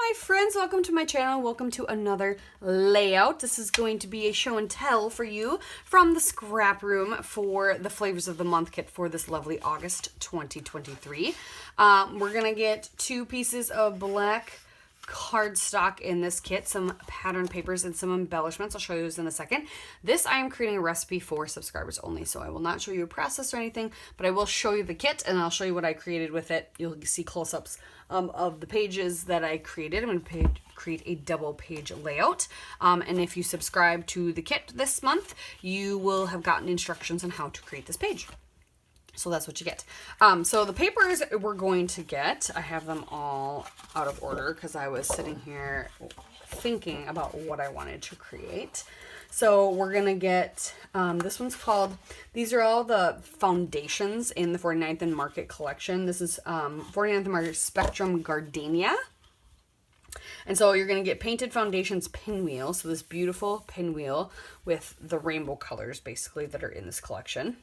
my friends, welcome to my channel. Welcome to another layout. This is going to be a show and tell for you from the scrap room for the flavors of the month kit for this lovely August 2023. We're gonna get 2 pieces of black cardstock in this kit, some pattern papers, and some embellishments. I'll show you those in a second. This I am creating a recipe for subscribers only, so I will not show you a process or anything, but I will show you the kit and I'll show you what I created with it. You'll see close-ups of the pages that I created. I'm going to create a double page layout, and if you subscribe to the kit this month, you will have gotten instructions on how to create this page. So that's what you get. So the papers we're going to get, I have them all out of order because I was sitting here thinking about what I wanted to create. So we're going to get, this one's called, these are all the foundations in the 49th and Market collection. This is 49th and Market Spectrum Gardenia. And so you're going to get Painted Foundations pinwheel. So this beautiful pinwheel with the rainbow colors basically that are in this collection.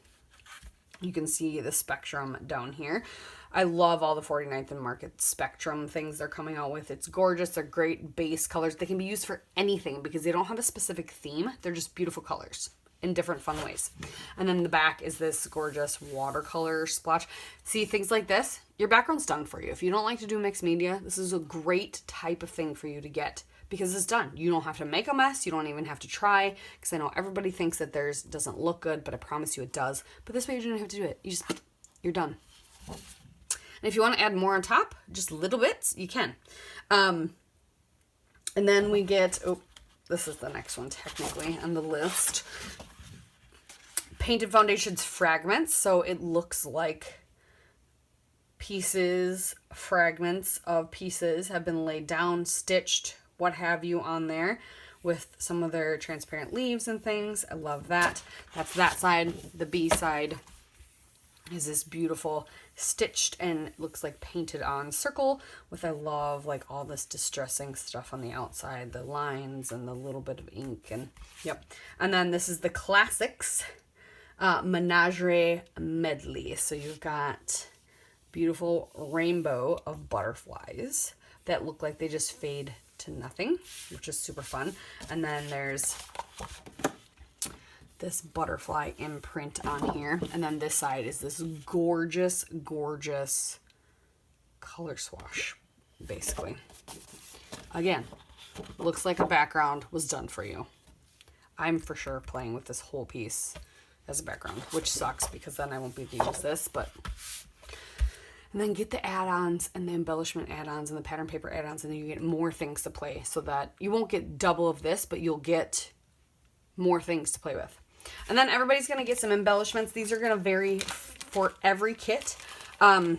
You can see the spectrum down here. I love all the 49th and Market Spectrum things they're coming out with. It's gorgeous. They're great base colors. They can be used for anything because they don't have a specific theme. They're just beautiful colors in different fun ways. And then the back is this gorgeous watercolor splotch. See, things like this, your background's done for you. If you don't like to do mixed media, this is a great type of thing for you to get because it's done. You don't have to make a mess. You don't even have to try, because I know everybody thinks that theirs doesn't look good, but I promise you it does. But this way you don't have to do it. You're done. And if you want to add more on top, just little bits, you can. And then we get, oh, this is the next one technically on the list. Painted Foundations fragments. So it looks like pieces, fragments of pieces have been laid down, stitched, what have you on there with some of their transparent leaves and things. I love that. That's that side. The B side is this beautiful stitched and looks like painted on circle with, I love like all this distressing stuff on the outside, the lines and the little bit of ink, and yep. And then this is the classics menagerie medley. So you've got beautiful rainbow of butterflies that look like they just fade to nothing, which is super fun. And then there's this butterfly imprint on here. And then this side is this gorgeous, gorgeous color swash, basically. Again, looks like a background was done for you. I'm for sure playing with this whole piece as a background, which sucks because then I won't be able to use this, but... And then get the add-ons and the embellishment add-ons and the pattern paper add-ons, and then you get more things to play so that you won't get double of this, but you'll get more things to play with. And then everybody's going to get some embellishments. These are going to vary for every kit, but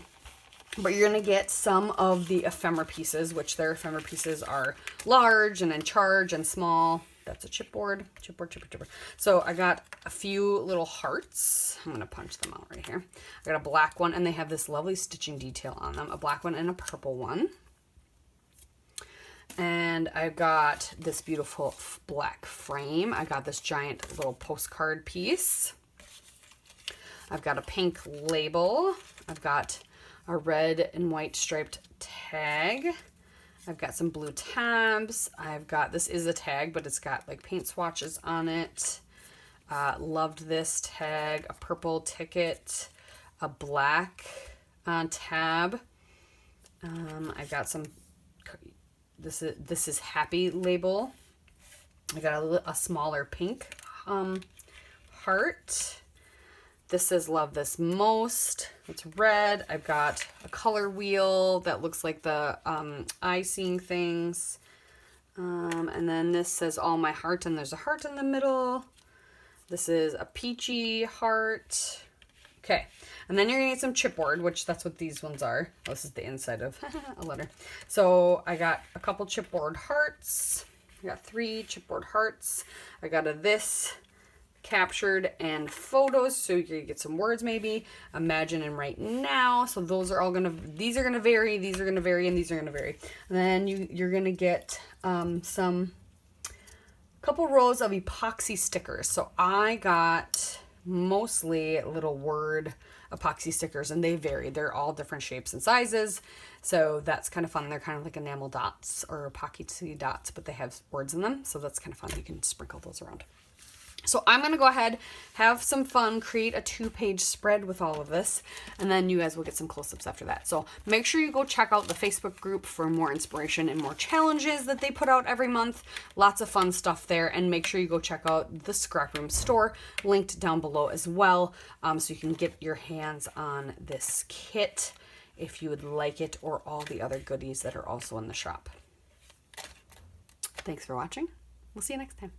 you're going to get some of the ephemera pieces, which their ephemera pieces are large and in charge and small. That's a chipboard. So I got a few little hearts. I'm going to punch them out right here. I got a black one, and they have this lovely stitching detail on them. A black one and a purple one. And I've got this beautiful black frame. I got this giant little postcard piece. I've got a pink label. I've got a red and white striped tag. I've got some blue tabs. I've got, this is a tag, but it's got like paint swatches on it. Loved this tag. A purple ticket, a black tab. I've got some, this is happy label. I got a smaller pink heart. This says love this most. It's red. I've got a color wheel that looks like the eye seeing things. And then this says all my heart, and there's a heart in the middle. This is a peachy heart. Okay. And then you're gonna get some chipboard, which that's what these ones are. Oh, this is the inside of a letter. So I got a couple chipboard hearts. I got 3 chipboard hearts. I got a this captured and photos, so you can get some words, maybe imagine and right now. So those are all gonna, these are gonna vary, these are gonna vary, and these are gonna vary. And then you're gonna get some couple rows of epoxy stickers. So I got mostly little word epoxy stickers, and they vary. They're all different shapes and sizes, so that's kind of fun. They're kind of like enamel dots or epoxy dots, but they have words in them, so that's kind of fun. You can sprinkle those around. So I'm going to go ahead, have some fun, create a 2-page spread with all of this, and then you guys will get some close-ups after that. So make sure you go check out the Facebook group for more inspiration and more challenges that they put out every month. Lots of fun stuff there, and make sure you go check out the ScrapRoom store, linked down below as well, so you can get your hands on this kit if you would like it, or all the other goodies that are also in the shop. Thanks for watching. We'll see you next time.